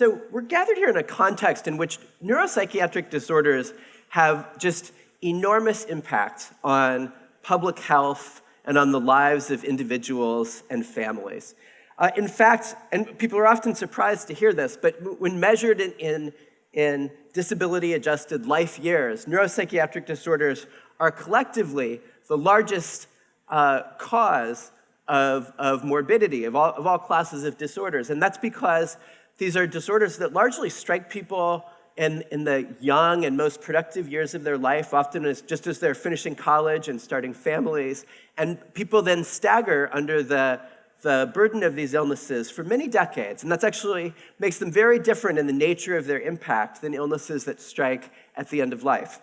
So we're gathered here in a context in which neuropsychiatric disorders have just enormous impact on public health and on the lives of individuals and families. In fact, and people are often surprised to hear this, but when measured in disability-adjusted life years, neuropsychiatric disorders are collectively the largest cause of morbidity of all classes of disorders. And that's because these are disorders that largely strike people in the young and most productive years of their life, often just as they're finishing college and starting families. And people then stagger under the burden of these illnesses for many decades. And that actually makes them very different in the nature of their impact than illnesses that strike at the end of life.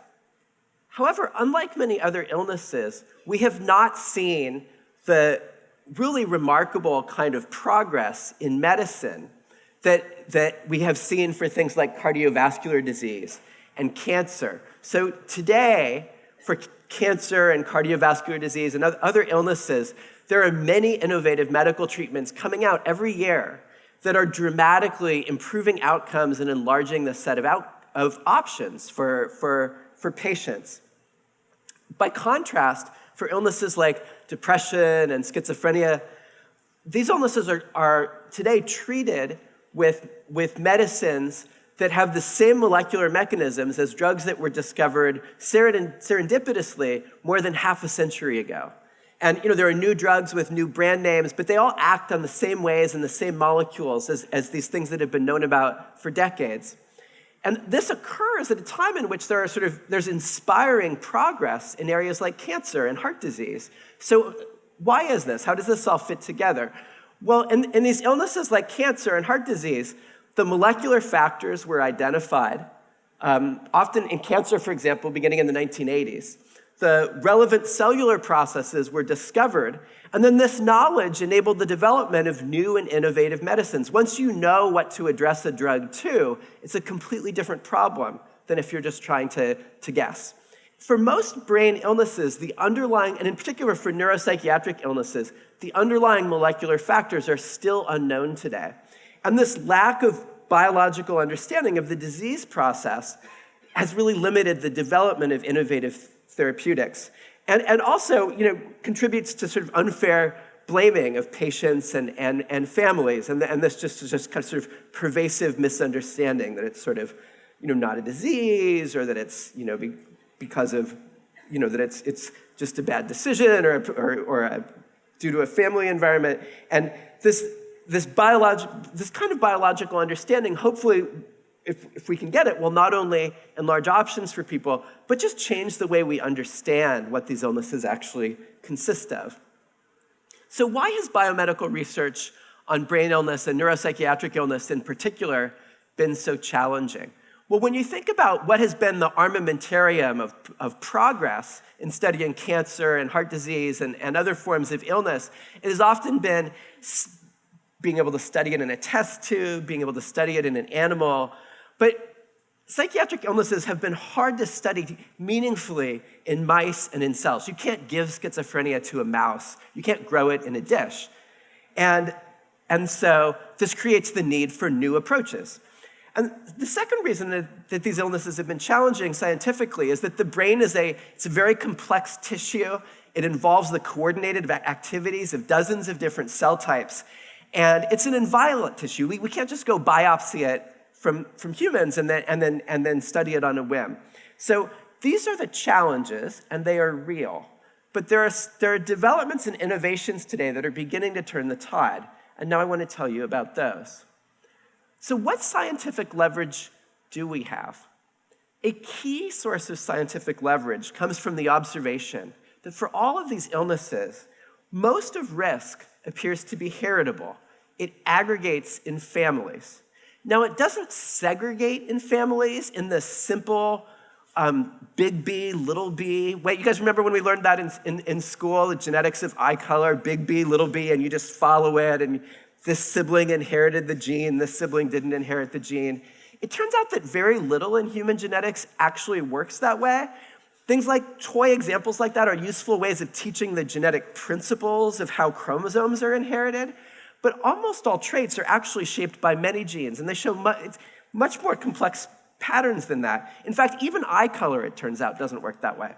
However, unlike many other illnesses, we have not seen the really remarkable kind of progress in medicine that we have seen for things like cardiovascular disease and cancer. So today, for cancer and cardiovascular disease and other illnesses, there are many innovative medical treatments coming out every year that are dramatically improving outcomes and enlarging the set of options for patients. By contrast, for illnesses like depression and schizophrenia, these illnesses are today treated with medicines that have the same molecular mechanisms as drugs that were discovered serendipitously more than half a century ago. And there are new drugs with new brand names, but they all act on the same ways and the same molecules as these things that have been known about for decades. And this occurs at a time in which there's inspiring progress in areas like cancer and heart disease. So why is this? How does this all fit together? Well, in these illnesses like cancer and heart disease, the molecular factors were identified, often in cancer, for example, beginning in the 1980s. The relevant cellular processes were discovered, and then this knowledge enabled the development of new and innovative medicines. Once you know what to address a drug to, it's a completely different problem than if you're just trying to guess. For most brain illnesses, the underlying, and in particular for neuropsychiatric illnesses, the underlying molecular factors are still unknown today. And this lack of biological understanding of the disease process has really limited the development of innovative therapeutics. And also, contributes to sort of unfair blaming of patients and families. And this just kind of sort of pervasive misunderstanding that it's sort of, not a disease, or that it's, because of, that it's just a bad decision or due to a family environment. And this kind of biological understanding, hopefully, if we can get it, will not only enlarge options for people, but just change the way we understand what these illnesses actually consist of. So why has biomedical research on brain illness and neuropsychiatric illness in particular been so challenging? Well, when you think about what has been the armamentarium of progress in studying cancer and heart disease and other forms of illness, it has often been being able to study it in a test tube, being able to study it in an animal. But psychiatric illnesses have been hard to study meaningfully in mice and in cells. You can't give schizophrenia to a mouse. You can't grow it in a dish. And so this creates the need for new approaches. And the second reason that these illnesses have been challenging scientifically is that the brain it's a very complex tissue. It involves the coordinated activities of dozens of different cell types. And it's an inviolate tissue. We can't just go biopsy it from humans and then study it on a whim. So these are the challenges, and they are real. But there are developments and innovations today that are beginning to turn the tide. And now I want to tell you about those. So what scientific leverage do we have? A key source of scientific leverage comes from the observation that for all of these illnesses, most of risk appears to be heritable. It aggregates in families. Now, it doesn't segregate in families in the simple big B, little b. Wait, you guys remember when we learned that in school, the genetics of eye color, big B, little b, and you just follow it, and this sibling inherited the gene, this sibling didn't inherit the gene. It turns out that very little in human genetics actually works that way. Things like toy examples like that are useful ways of teaching the genetic principles of how chromosomes are inherited. But almost all traits are actually shaped by many genes, and they show much more complex patterns than that. In fact, even eye color, it turns out, doesn't work that way.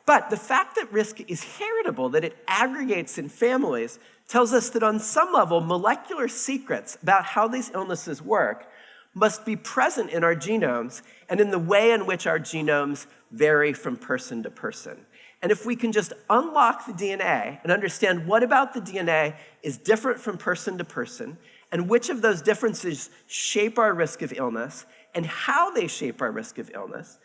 But the fact that risk is heritable, that it aggregates in families, tells us that on some level, molecular secrets about how these illnesses work must be present in our genomes and in the way in which our genomes vary from person to person. And if we can just unlock the DNA and understand what about the DNA is different from person to person, and which of those differences shape our risk of illness, and how they shape our risk of illness,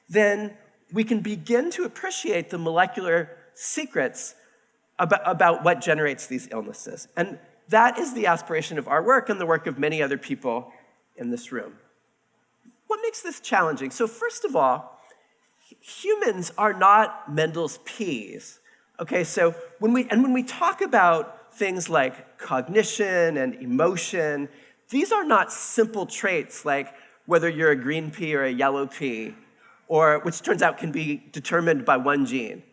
then we can begin to appreciate the molecular secrets about what generates these illnesses. And that is the aspiration of our work and the work of many other people in this room. What makes this challenging? So first of all, humans are not Mendel's peas. Okay, so when we talk about things like cognition and emotion, these are not simple traits like whether you're a green pea or a yellow pea, or which turns out can be determined by one gene,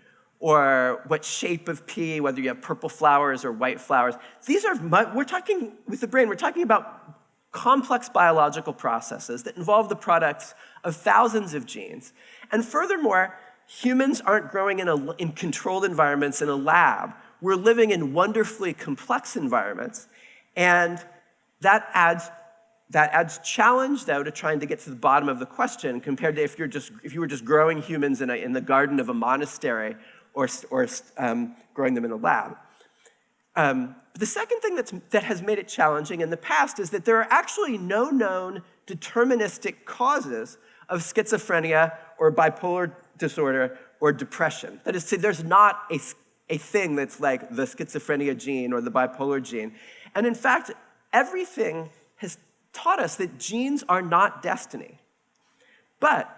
or what shape of pea, whether you have purple flowers or white flowers. These are, we're talking with the brain, we're talking about complex biological processes that involve the products of thousands of genes. And furthermore, humans aren't growing in controlled environments in a lab. We're living in wonderfully complex environments, and that adds challenge, though, to trying to get to the bottom of the question compared to if you were just growing humans in the garden of a monastery or growing them in a lab. The second thing that has made it challenging in the past is that there are actually no known deterministic causes of schizophrenia or bipolar disorder or depression. That is to say, there's not a thing that's like the schizophrenia gene or the bipolar gene. And in fact, everything has taught us that genes are not destiny. But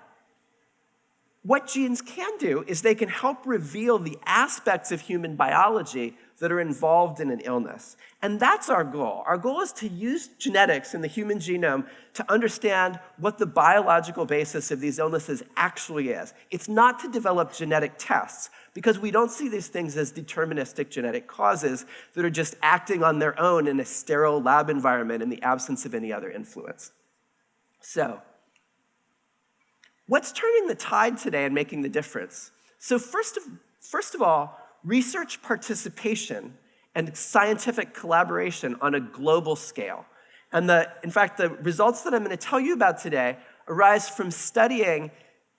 what genes can do is they can help reveal the aspects of human biology that are involved in an illness. And that's our goal. Our goal is to use genetics in the human genome to understand what the biological basis of these illnesses actually is. It's not to develop genetic tests, because we don't see these things as deterministic genetic causes that are just acting on their own in a sterile lab environment in the absence of any other influence. So, what's turning the tide today and making the difference? So first of all, research participation and scientific collaboration on a global scale. And in fact, the results that I'm going to tell you about today arise from studying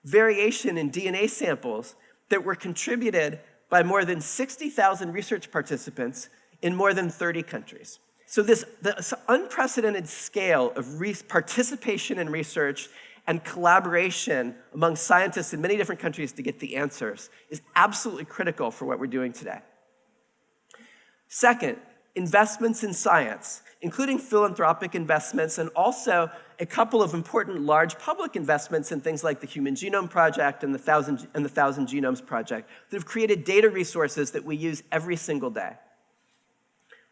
variation in DNA samples that were contributed by more than 60,000 research participants in more than 30 countries. So this unprecedented scale of participation in research and collaboration among scientists in many different countries to get the answers is absolutely critical for what we're doing today. Second, investments in science, including philanthropic investments and also a couple of important large public investments in things like the Human Genome Project and the Thousand Genomes Project that have created data resources that we use every single day.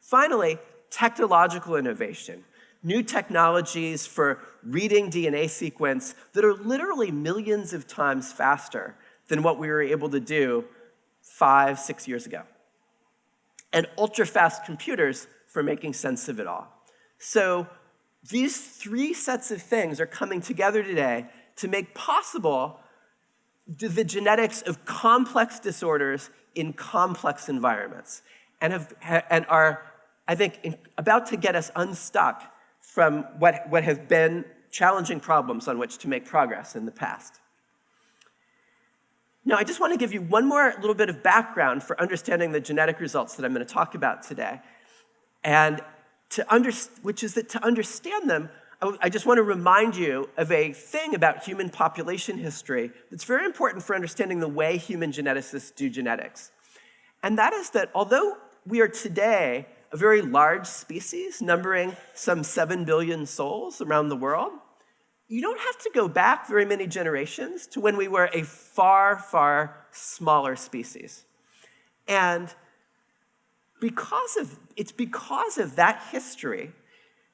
Finally, technological innovation. New technologies for reading DNA sequence that are literally millions of times faster than what we were able to do 5-6 years ago. And ultra-fast computers for making sense of it all. So these three sets of things are coming together today to make possible the genetics of complex disorders in complex environments and are, I think, about to get us unstuck from what have been challenging problems on which to make progress in the past. Now, I just want to give you one more little bit of background for understanding the genetic results that I'm going to talk about today. And which is that to understand them, I just want to remind you of a thing about human population history that's very important for understanding the way human geneticists do genetics. And that is that although we are today a very large species, numbering some 7 billion souls around the world, you don't have to go back very many generations to when we were a far, far smaller species. And it's because of that history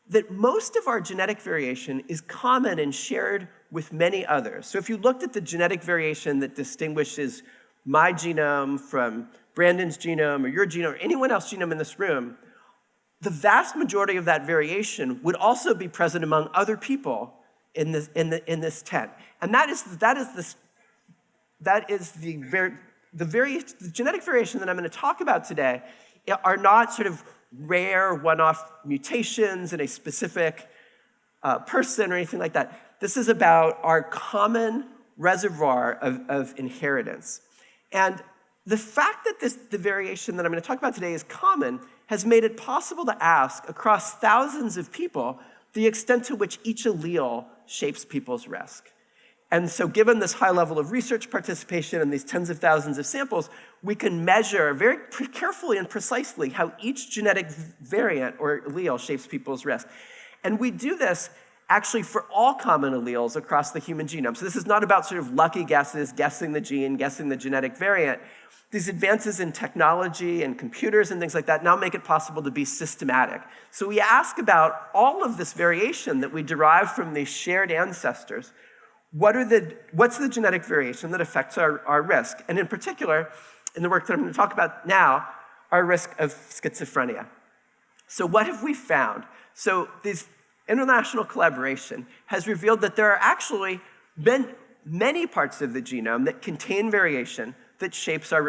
that most of our genetic variation is common and shared with many others. So if you looked at the genetic variation that distinguishes my genome from Brandon's genome or your genome or anyone else's genome in this room, the vast majority of that variation would also be present among other people in this tent. And the genetic variation that I'm going to talk about today are not sort of rare one-off mutations in a specific person or anything like that. This is about our common reservoir of inheritance. And the fact that the variation that I'm going to talk about today is common has made it possible to ask across thousands of people the extent to which each allele shapes people's risk. And so given this high level of research participation and these tens of thousands of samples, we can measure very carefully and precisely how each genetic variant or allele shapes people's risk. And we do this actually for all common alleles across the human genome. So this is not about sort of lucky guesses, guessing the gene, guessing the genetic variant. These advances in technology and computers and things like that now make it possible to be systematic. So we ask about all of this variation that we derive from these shared ancestors. What's the genetic variation that affects our risk? And in particular, in the work that I'm going to talk about now, our risk of schizophrenia. So what have we found? So this international collaboration has revealed that there are actually many parts of the genome that contain variation that shapes our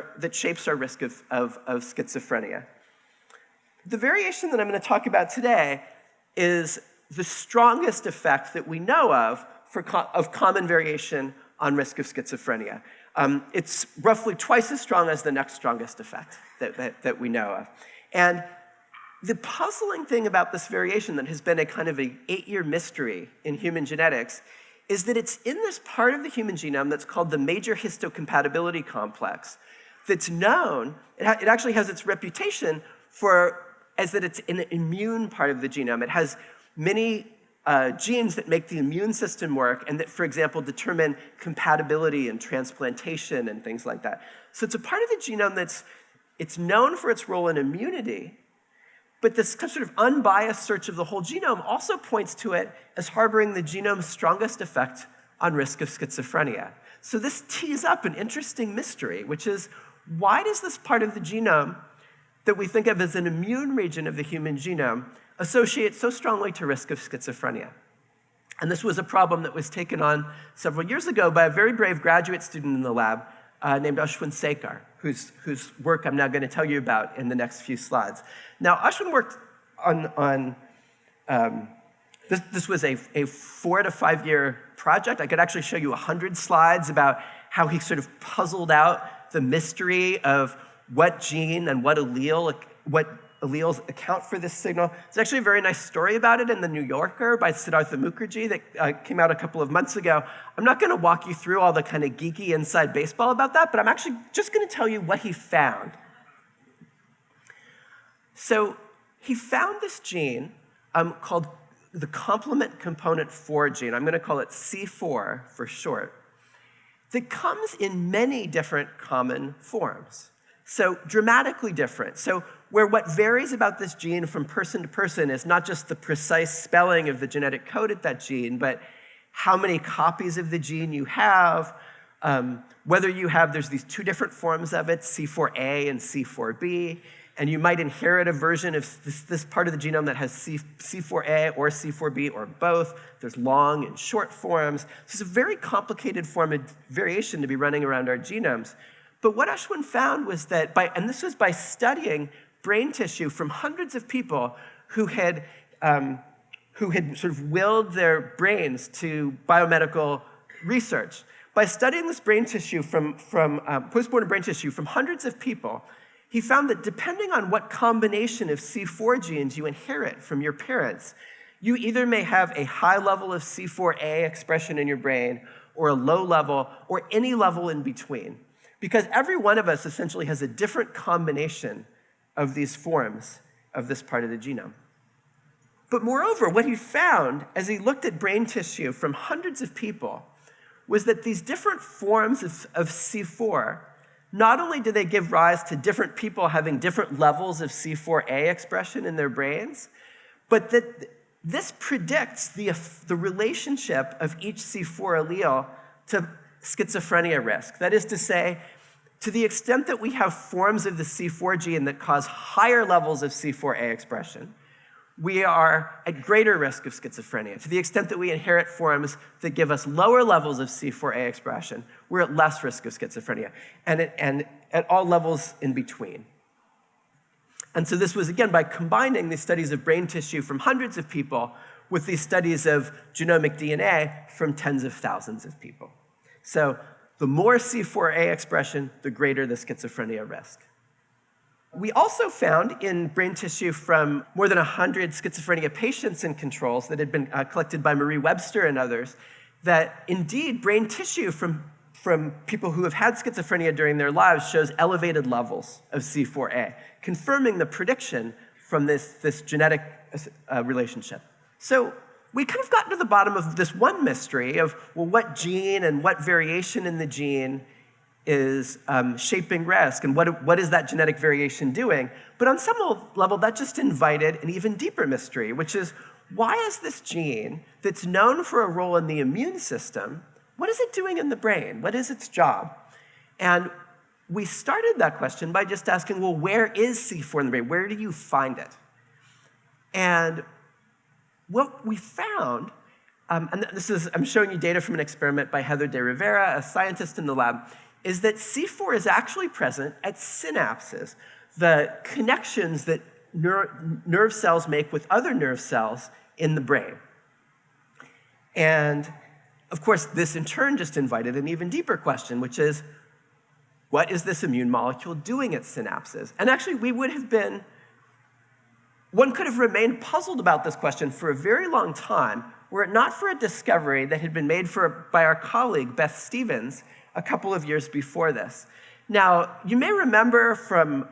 risk of schizophrenia. The variation that I'm going to talk about today is the strongest effect that we know of of common variation on risk of schizophrenia. It's roughly twice as strong as the next strongest effect that we know of. And the puzzling thing about this variation that has been a kind of an 8-year mystery in human genetics is that it's in this part of the human genome that's called the major histocompatibility complex that's known, it actually has its reputation as that it's an immune part of the genome. It has many genes that make the immune system work and that, for example, determine compatibility and transplantation and things like that. So it's a part of the genome it's known for its role in immunity, but this sort of unbiased search of the whole genome also points to it as harboring the genome's strongest effect on risk of schizophrenia. So this tees up an interesting mystery, which is, why does this part of the genome that we think of as an immune region of the human genome associate so strongly to risk of schizophrenia? And this was a problem that was taken on several years ago by a very brave graduate student in the lab named Ashwin Sekar, whose work I'm now going to tell you about in the next few slides. Now, Ashwin worked on this was a 4 to 5 year project. I could actually show you 100 slides about how he sort of puzzled out the mystery of what gene and what alleles account for this signal. There's actually a very nice story about it in The New Yorker by Siddhartha Mukherjee that came out a couple of months ago. I'm not going to walk you through all the kind of geeky inside baseball about that, but I'm actually just going to tell you what he found. So he found this gene called the complement component 4 gene. I'm going to call it C4 for short, that comes in many different common forms. So dramatically different. So where what varies about this gene from person to person is not just the precise spelling of the genetic code at that gene, but how many copies of the gene you have, there's these 2 different forms of it, C4a and C4b, and you might inherit a version of this part of the genome that has C4a or C4b or both. There's long and short forms. So it's a very complicated form of variation to be running around our genomes. But what Ashwin found was that, and this was by studying brain tissue from hundreds of people who had sort of willed their brains to biomedical research. By studying this brain tissue from postmortem brain tissue from hundreds of people, he found that depending on what combination of C4 genes you inherit from your parents, you either may have a high level of C4a expression in your brain, or a low level, or any level in between. Because every one of us essentially has a different combination of these forms of this part of the genome. But moreover, what he found as he looked at brain tissue from hundreds of people was that these different forms of C4, not only do they give rise to different people having different levels of C4a expression in their brains, but that this predicts the relationship of each C4 allele to schizophrenia risk. That is to say, to the extent that we have forms of the C4 gene that cause higher levels of C4a expression, we are at greater risk of schizophrenia. To the extent that we inherit forms that give us lower levels of C4a expression, we're at less risk of schizophrenia, and at all levels in between. And so this was, again, by combining these studies of brain tissue from hundreds of people with these studies of genomic DNA from tens of thousands of people. So the more C4a expression, the greater the schizophrenia risk. We also found in brain tissue from more than 100 schizophrenia patients and controls that had been collected by Marie Webster and others, that indeed brain tissue from people who have had schizophrenia during their lives shows elevated levels of C4a, confirming the prediction from this genetic relationship. So we kind of got to the bottom of this one mystery of, well, what gene and what variation in the gene is shaping risk, and what is that genetic variation doing? But on some level, that just invited an even deeper mystery, which is, why is this gene that's known for a role in the immune system, what is it doing in the brain? What is its job? And we started that question by just asking, well, where is C4 in the brain? Where do you find it? And what we found, and I'm showing you data from an experiment by Heather de Rivera, a scientist in the lab, is that C4 is actually present at synapses, the connections that nerve cells make with other nerve cells in the brain. And of course, this in turn just invited an even deeper question, which is, what is this immune molecule doing at synapses? And actually, one could have remained puzzled about this question for a very long time, were it not for a discovery that had been made by our colleague, Beth Stevens, a couple of years before this. Now, you may remember from,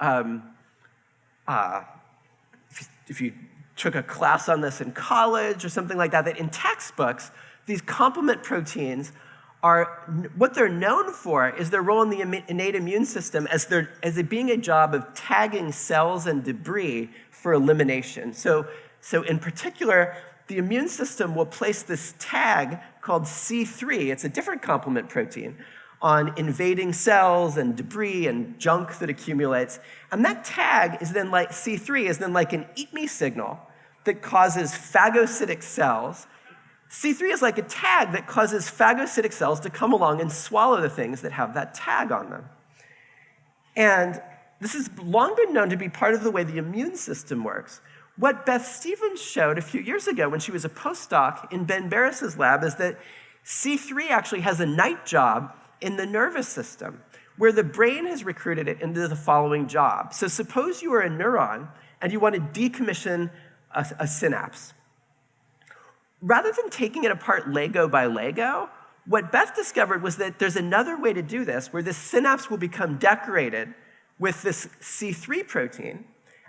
if you took a class on this in college or something like that in textbooks, these complement proteins what they're known for is their role in the innate immune system as it being a job of tagging cells and debris for elimination. So in particular, the immune system will place this tag called C3, it's a different complement protein, on invading cells and debris and junk that accumulates. And that tag is then like, C3 is then like an eat me signal that causes phagocytic cells. C3 is like a tag that causes phagocytic cells to come along and swallow the things that have that tag on them. And this has long been known to be part of the way the immune system works. What Beth Stevens showed a few years ago when she was a postdoc in Ben Barris's lab is that C3 actually has a night job in the nervous system, where the brain has recruited it into the following job. So suppose you are a neuron and you want to decommission a synapse. Rather than taking it apart Lego by Lego, what Beth discovered was that there's another way to do this, where this synapse will become decorated with this C3 protein,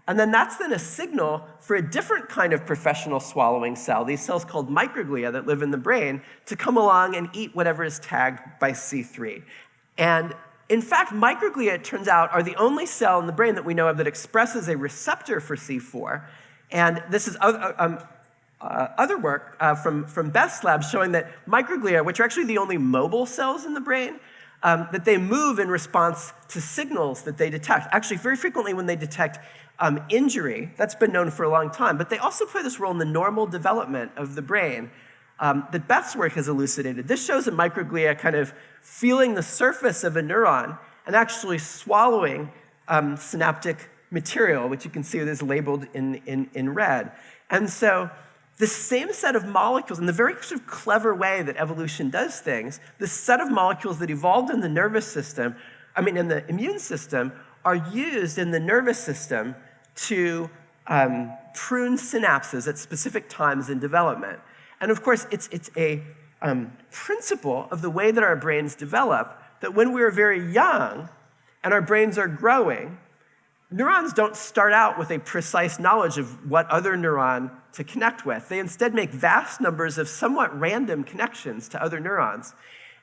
and then that's then a signal for a different kind of professional swallowing cell, these cells called microglia that live in the brain, to come along and eat whatever is tagged by C3. And in fact, microglia, it turns out, are the only cell in the brain that we know of that expresses a receptor for C4. And this is other work from Beth's lab showing that microglia, which are actually the only mobile cells in the brain, that they move in response to signals that they detect. Actually, very frequently when they detect injury, that's been known for a long time, but they also play this role in the normal development of the brain that Beth's work has elucidated. This shows a microglia kind of feeling the surface of a neuron and actually swallowing synaptic material, which you can see is labeled in red. And so the same set of molecules, in the very sort of clever way that evolution does things, the set of molecules that evolved in the nervous system, in the immune system, are used in the nervous system to prune synapses at specific times in development. And of course, it's a principle of the way that our brains develop, that when we're very young and our brains are growing, neurons don't start out with a precise knowledge of what other neuron to connect with. They instead make vast numbers of somewhat random connections to other neurons.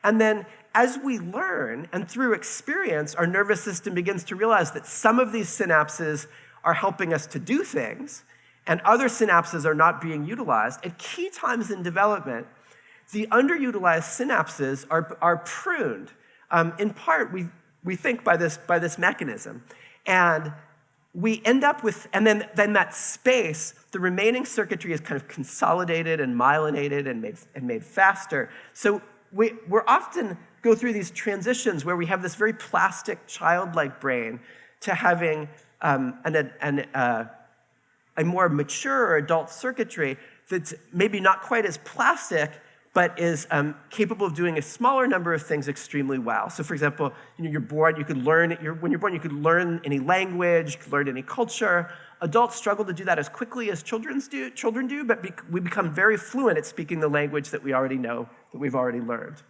And then as we learn, and through experience, our nervous system begins to realize that some of these synapses are helping us to do things, and other synapses are not being utilized. At key times in development, the underutilized synapses are pruned. In part, we think, by this mechanism. And we end up with, and then that space, the remaining circuitry is kind of consolidated and myelinated and made faster. So we're often go through these transitions where we have this very plastic, childlike brain to having a more mature or adult circuitry that's maybe not quite as plastic, but is capable of doing a smaller number of things extremely well. So for example, you're born, you could learn, when you're born, you could learn any language, you could learn any culture. Adults struggle to do that as quickly as children do, but we become very fluent at speaking the language that we already know, that we've already learned.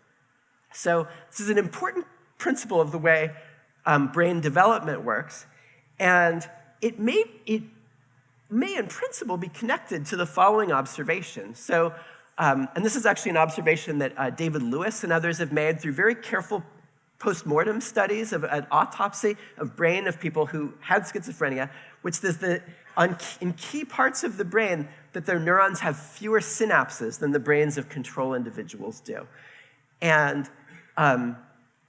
So this is an important principle of the way brain development works, and it may in principle be connected to the following observation. So, and this is actually an observation that David Lewis and others have made through very careful post-mortem studies of an autopsy of brain of people who had schizophrenia, which says that in key parts of the brain that their neurons have fewer synapses than the brains of control individuals do. And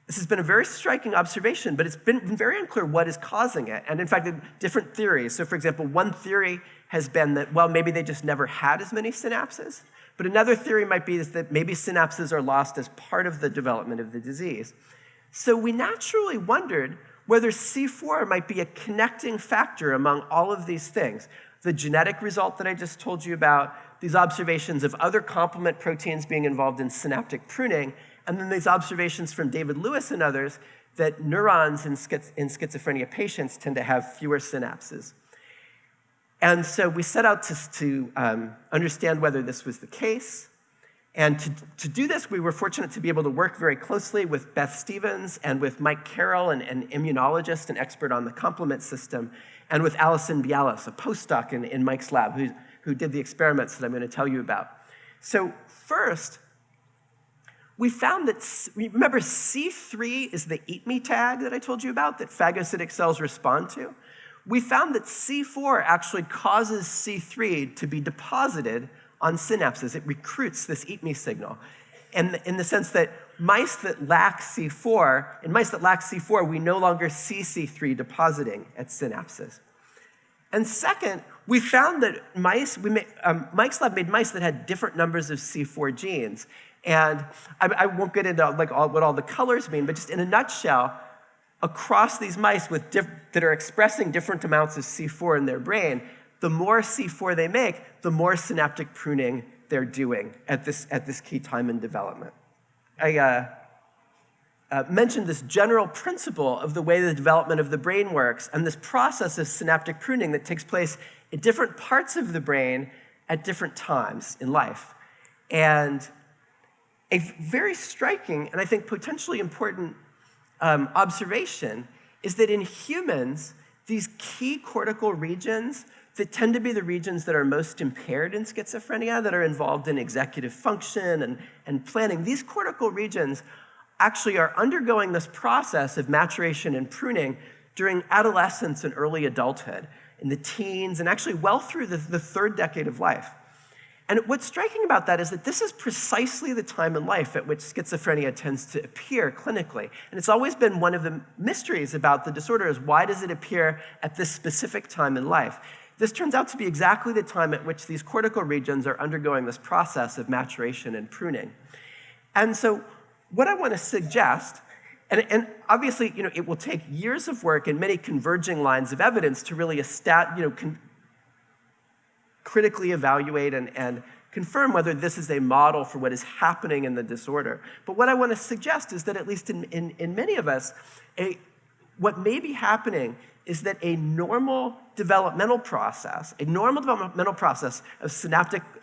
this has been a very striking observation, but it's been very unclear what is causing it. And in fact, different theories. So for example, one theory has been that, well, maybe they just never had as many synapses. But another theory might be that maybe synapses are lost as part of the development of the disease. So we naturally wondered whether C4 might be a connecting factor among all of these things. The genetic result that I just told you about, these observations of other complement proteins being involved in synaptic pruning, and then these observations from David Lewis and others that neurons in schizophrenia patients tend to have fewer synapses. And so we set out to understand whether this was the case. And to do this, we were fortunate to be able to work very closely with Beth Stevens and with McCarroll, an immunologist and expert on the complement system, and with Alison Bialis, a postdoc in Mike's lab, who did the experiments that I'm going to tell you about. So first, we found that, remember C3 is the eat me tag that I told you about that phagocytic cells respond to? We found that C4 actually causes C3 to be deposited on synapses. It recruits this eat me signal. And in the sense that mice that lack C4, we no longer see C3 depositing at synapses. And second, we found that Mike's lab made mice that had different numbers of C4 genes. And I won't get into what all the colors mean, but just in a nutshell, across these mice that are expressing different amounts of C4 in their brain, the more C4 they make, the more synaptic pruning they're doing at this key time in development. I mentioned this general principle of the way the development of the brain works and this process of synaptic pruning that takes place in different parts of the brain at different times in life. And a very striking and I think potentially important observation is that in humans, these key cortical regions that tend to be the regions that are most impaired in schizophrenia, that are involved in executive function and planning, these cortical regions actually are undergoing this process of maturation and pruning during adolescence and early adulthood, in the teens, and actually well through the third decade of life. And what's striking about that is that this is precisely the time in life at which schizophrenia tends to appear clinically. And it's always been one of the mysteries about the disorder is why does it appear at this specific time in life? This turns out to be exactly the time at which these cortical regions are undergoing this process of maturation and pruning. And so what I want to suggest, and obviously it will take years of work and many converging lines of evidence to really critically evaluate and confirm whether this is a model for what is happening in the disorder. But what I want to suggest is that at least in many of us, what may be happening is that a normal developmental process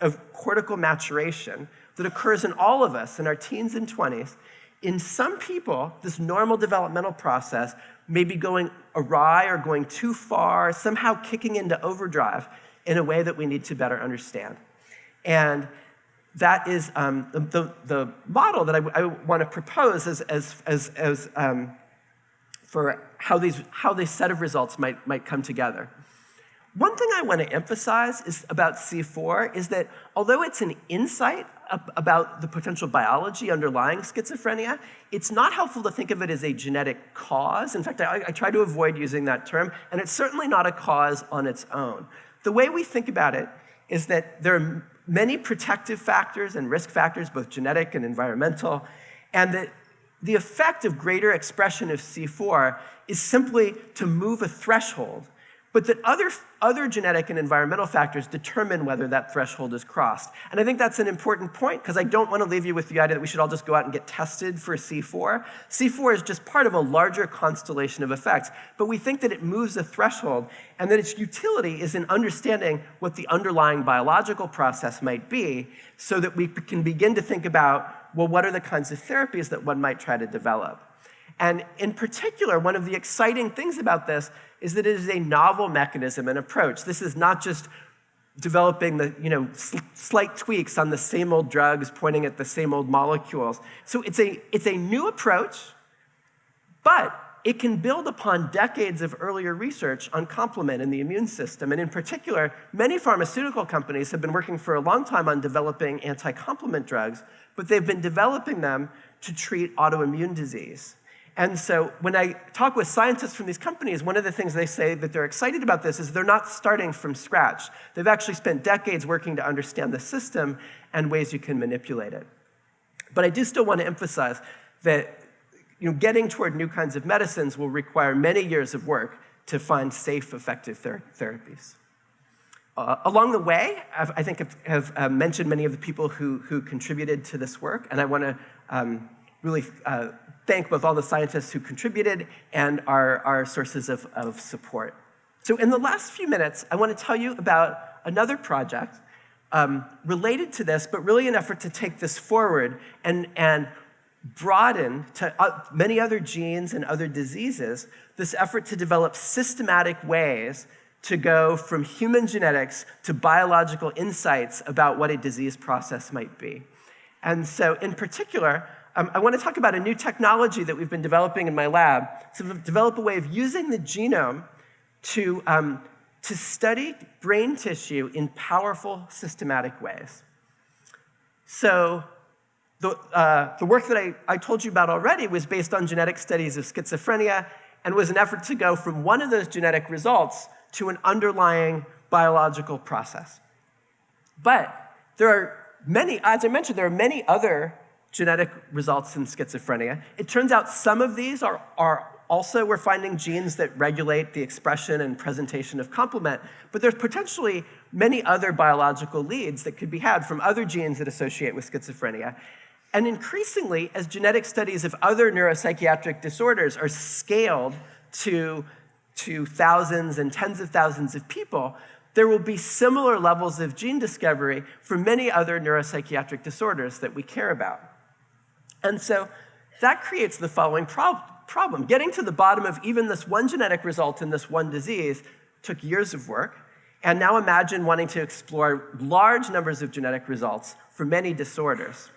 of cortical maturation that occurs in all of us in our teens and 20s, in some people, this normal developmental process may be going awry or going too far, somehow kicking into overdrive in a way that we need to better understand. And that is the model that I want to propose as for how these set of results might come together. One thing I want to emphasize is about C4 is that although it's an insight about the potential biology underlying schizophrenia, it's not helpful to think of it as a genetic cause. In fact, I try to avoid using that term, and it's certainly not a cause on its own. The way we think about it is that there are many protective factors and risk factors, both genetic and environmental, and that the effect of greater expression of C4 is simply to move a threshold, but that other genetic and environmental factors determine whether that threshold is crossed. And I think that's an important point, because I don't want to leave you with the idea that we should all just go out and get tested for C4. C4 is just part of a larger constellation of effects, but we think that it moves a threshold, and that its utility is in understanding what the underlying biological process might be, so that we can begin to think about, well, what are the kinds of therapies that one might try to develop? And in particular, one of the exciting things about this is that it is a novel mechanism and approach. This is not just developing the slight tweaks on the same old drugs pointing at the same old molecules. So it's a new approach, but it can build upon decades of earlier research on complement in the immune system. And in particular, many pharmaceutical companies have been working for a long time on developing anti-complement drugs, but they've been developing them to treat autoimmune disease. And so when I talk with scientists from these companies, one of the things they say that they're excited about this is they're not starting from scratch. They've actually spent decades working to understand the system and ways you can manipulate it. But I do still want to emphasize that getting toward new kinds of medicines will require many years of work to find safe, effective therapies. Along the way, I think have mentioned many of the people who contributed to this work, and I want to really thank both all the scientists who contributed and our sources of support. So in the last few minutes, I want to tell you about another project related to this, but really an effort to take this forward and broaden to many other genes and other diseases, this effort to develop systematic ways to go from human genetics to biological insights about what a disease process might be. And so in particular, I want to talk about a new technology that we've been developing in my lab, to develop a way of using the genome to study brain tissue in powerful, systematic ways. So the work that I told you about already was based on genetic studies of schizophrenia and was an effort to go from one of those genetic results to an underlying biological process. But there are many, as I mentioned, there are many other genetic results in schizophrenia. It turns out some of these are also, we're finding genes that regulate the expression and presentation of complement, but there's potentially many other biological leads that could be had from other genes that associate with schizophrenia. And increasingly, as genetic studies of other neuropsychiatric disorders are scaled to thousands and tens of thousands of people, there will be similar levels of gene discovery for many other neuropsychiatric disorders that we care about. And so that creates the following problem. Getting to the bottom of even this one genetic result in this one disease took years of work. And now imagine wanting to explore large numbers of genetic results for many disorders.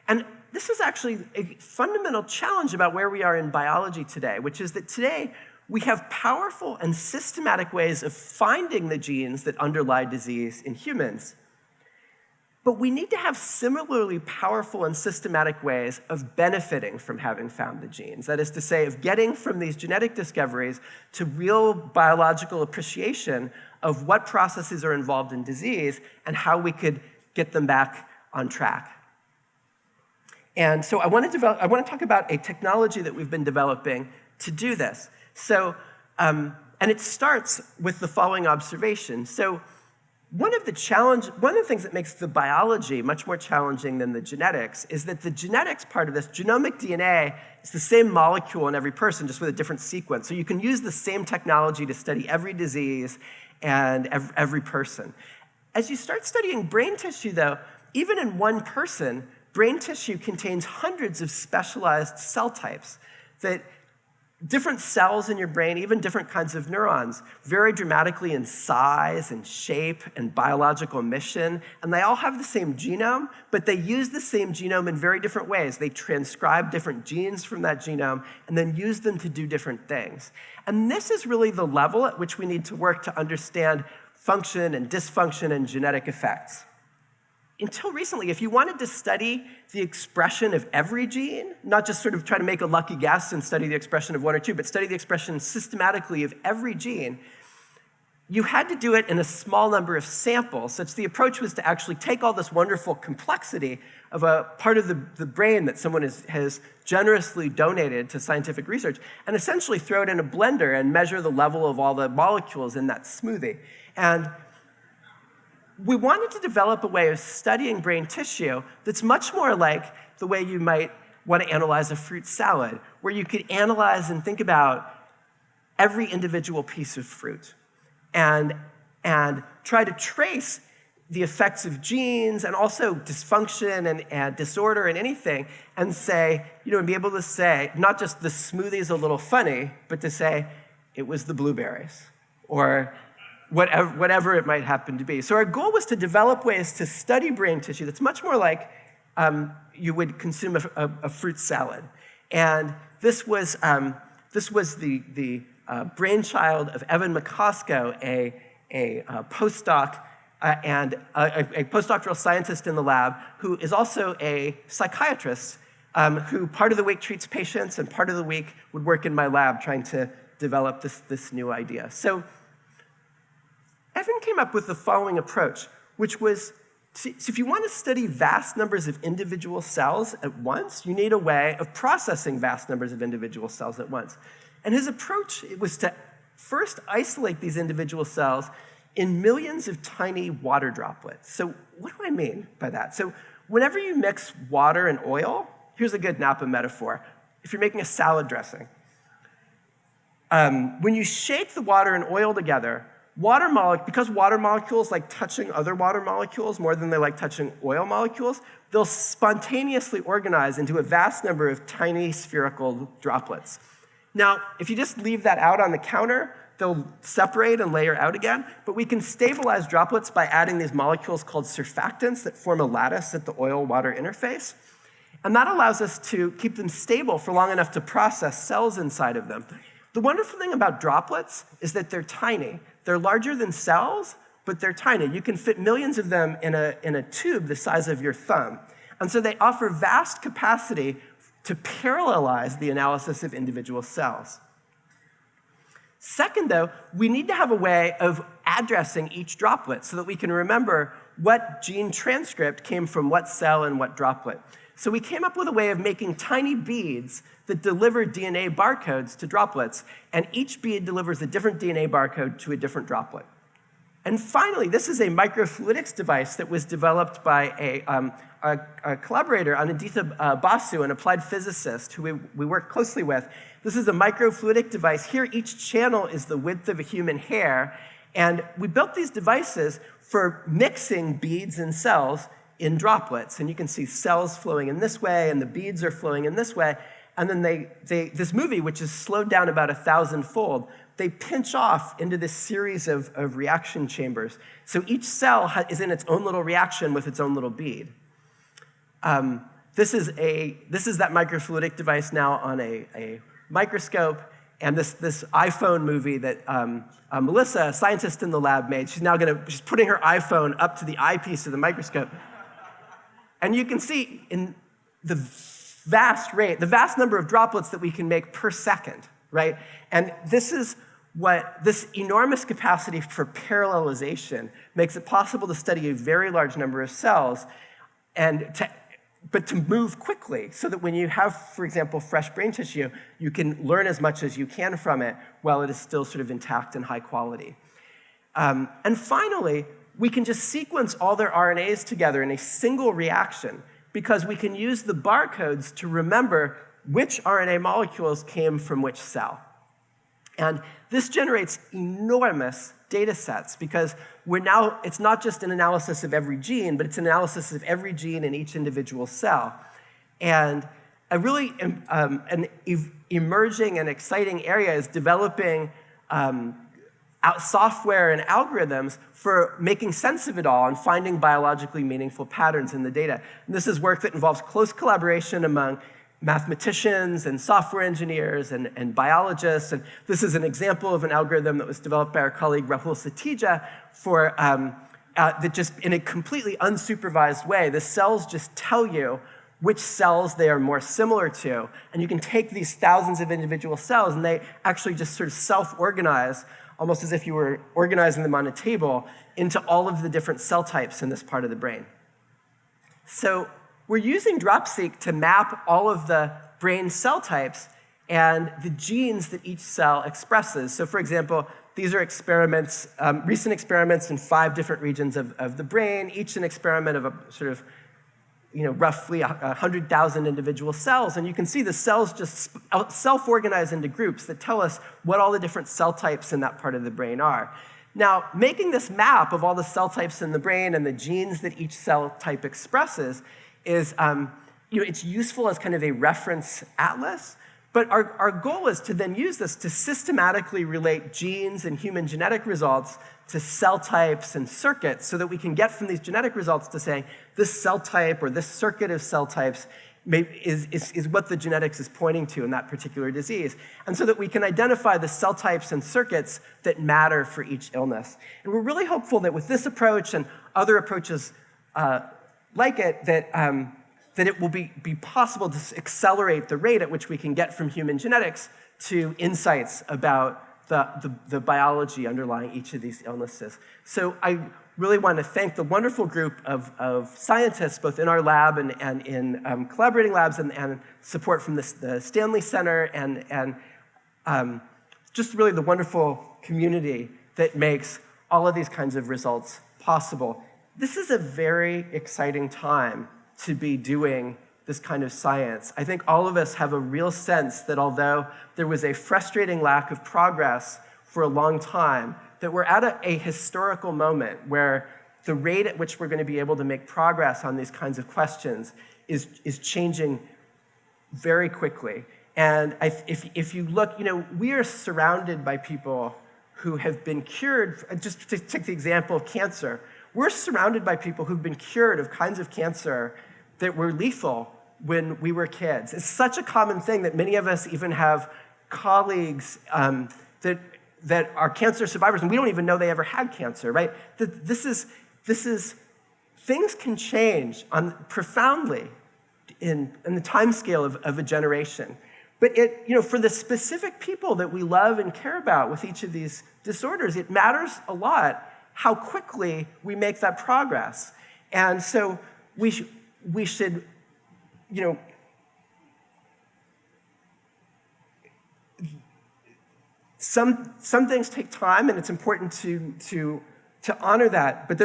And this is actually a fundamental challenge about where we are in biology today, which is that today we have powerful and systematic ways of finding the genes that underlie disease in humans. But we need to have similarly powerful and systematic ways of benefiting from having found the genes. That is to say, of getting from these genetic discoveries to real biological appreciation of what processes are involved in disease and how we could get them back on track. And so I want to talk about a technology that we've been developing to do this. So, and it starts with the following observation. So, one of the things that makes the biology much more challenging than the genetics is that the genetics part of this, genomic DNA, is the same molecule in every person, just with a different sequence. So you can use the same technology to study every disease and every person. As you start studying brain tissue, though, even in one person, brain tissue contains hundreds of specialized cell types that different cells in your brain, even different kinds of neurons, vary dramatically in size and shape and biological mission, and they all have the same genome, but they use the same genome in very different ways. They transcribe different genes from that genome and then use them to do different things. And this is really the level at which we need to work to understand function and dysfunction and genetic effects. Until recently, if you wanted to study the expression of every gene, not just sort of try to make a lucky guess and study the expression of one or two, but study the expression systematically of every gene, you had to do it in a small number of samples, such the approach was to actually take all this wonderful complexity of a part of the brain that someone has generously donated to scientific research and essentially throw it in a blender and measure the level of all the molecules in that smoothie. And we wanted to develop a way of studying brain tissue that's much more like the way you might want to analyze a fruit salad, where you could analyze and think about every individual piece of fruit and try to trace the effects of genes and also dysfunction and disorder and anything, and say, and be able to say, not just the smoothie's a little funny, but to say, it was the blueberries, or whatever it might happen to be. So our goal was to develop ways to study brain tissue that's much more like you would consume a fruit salad. And this was the brainchild of Evan McCarroll, a postdoc and a postdoctoral scientist in the lab who is also a psychiatrist who part of the week treats patients and part of the week would work in my lab trying to develop this new idea. So Evan came up with the following approach, which was, so if you want to study vast numbers of individual cells at once, you need a way of processing vast numbers of individual cells at once. And his approach was to first isolate these individual cells in millions of tiny water droplets. So what do I mean by that? So whenever you mix water and oil, here's a good Napa metaphor. If you're making a salad dressing, when you shake the water and oil together, because water molecules like touching other water molecules more than they like touching oil molecules, they'll spontaneously organize into a vast number of tiny spherical droplets. Now, if you just leave that out on the counter, they'll separate and layer out again, but we can stabilize droplets by adding these molecules called surfactants that form a lattice at the oil-water interface. And that allows us to keep them stable for long enough to process cells inside of them. The wonderful thing about droplets is that they're tiny. They're larger than cells, but they're tiny. You can fit millions of them in a tube the size of your thumb. And so they offer vast capacity to parallelize the analysis of individual cells. Second, though, we need to have a way of addressing each droplet so that we can remember what gene transcript came from what cell and what droplet. So we came up with a way of making tiny beads that deliver DNA barcodes to droplets, and each bead delivers a different DNA barcode to a different droplet. And finally, this is a microfluidics device that was developed by a collaborator, Anindita Basu, an applied physicist who we work closely with. This is a microfluidic device. Here, each channel is the width of a human hair, and we built these devices for mixing beads and cells in droplets. And you can see cells flowing in this way, and the beads are flowing in this way. And then this movie, which is slowed down about 1,000-fold, they pinch off into this series of reaction chambers. So each cell is in its own little reaction with its own little bead. This is that microfluidic device now on a microscope, and this iPhone movie that Melissa, a scientist in the lab, made. She's putting her iPhone up to the eyepiece of the microscope. And you can see in the vast number of droplets that we can make per second, right? And this is what this enormous capacity for parallelization makes it possible to study a very large number of cells, but to move quickly so that when you have, for example, fresh brain tissue, you can learn as much as you can from it while it is still sort of intact and high quality. And finally, we can just sequence all their RNAs together in a single reaction because we can use the barcodes to remember which RNA molecules came from which cell. And this generates enormous data sets because it's not just an analysis of every gene, but it's an analysis of every gene in each individual cell. And a really emerging and exciting area is developing software and algorithms for making sense of it all and finding biologically meaningful patterns in the data. And this is work that involves close collaboration among mathematicians and software engineers and biologists. And this is an example of an algorithm that was developed by our colleague Rahul Satija for that just in a completely unsupervised way, the cells just tell you which cells they are more similar to. And you can take these thousands of individual cells and they actually just sort of self-organize, almost as if you were organizing them on a table, into all of the different cell types in this part of the brain. So we're using DropSeq to map all of the brain cell types and the genes that each cell expresses. So for example, these are experiments, recent experiments in 5 different regions of the brain, each an experiment of a sort of roughly 100,000 individual cells. And you can see the cells just self-organize into groups that tell us what all the different cell types in that part of the brain are. Now, making this map of all the cell types in the brain and the genes that each cell type expresses is, it's useful as kind of a reference atlas. But our goal is to then use this to systematically relate genes and human genetic results to cell types and circuits so that we can get from these genetic results to say this cell type or this circuit of cell types is what the genetics is pointing to in that particular disease. And so that we can identify the cell types and circuits that matter for each illness. And we're really hopeful that with this approach and other approaches like it, that it will be possible to accelerate the rate at which we can get from human genetics to insights about the biology underlying each of these illnesses. So I really want to thank the wonderful group of scientists, both in our lab and in collaborating labs and support from the Stanley Center and just really the wonderful community that makes all of these kinds of results possible. This is a very exciting time to be doing this kind of science. I think all of us have a real sense that although there was a frustrating lack of progress for a long time, that we're at a historical moment where the rate at which we're going to be able to make progress on these kinds of questions is changing very quickly. And if you look, we are surrounded by people who have been cured. Just to take the example of cancer, we're surrounded by people who've been cured of kinds of cancer that were lethal when we were kids. It's such a common thing that many of us even have colleagues that are cancer survivors, and we don't even know they ever had cancer, right? This is things can change profoundly in the time scale of a generation. But for the specific people that we love and care about with each of these disorders, it matters a lot how quickly we make that progress. And so we should, some things take time, and it's important to honor that. But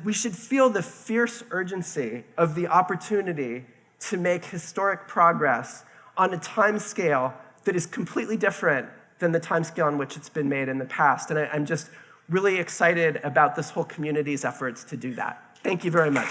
we should feel the fierce urgency of the opportunity to make historic progress on a time scale that is completely different than the time scale on which it's been made in the past. And I'm just really excited about this whole community's efforts to do that. Thank you very much.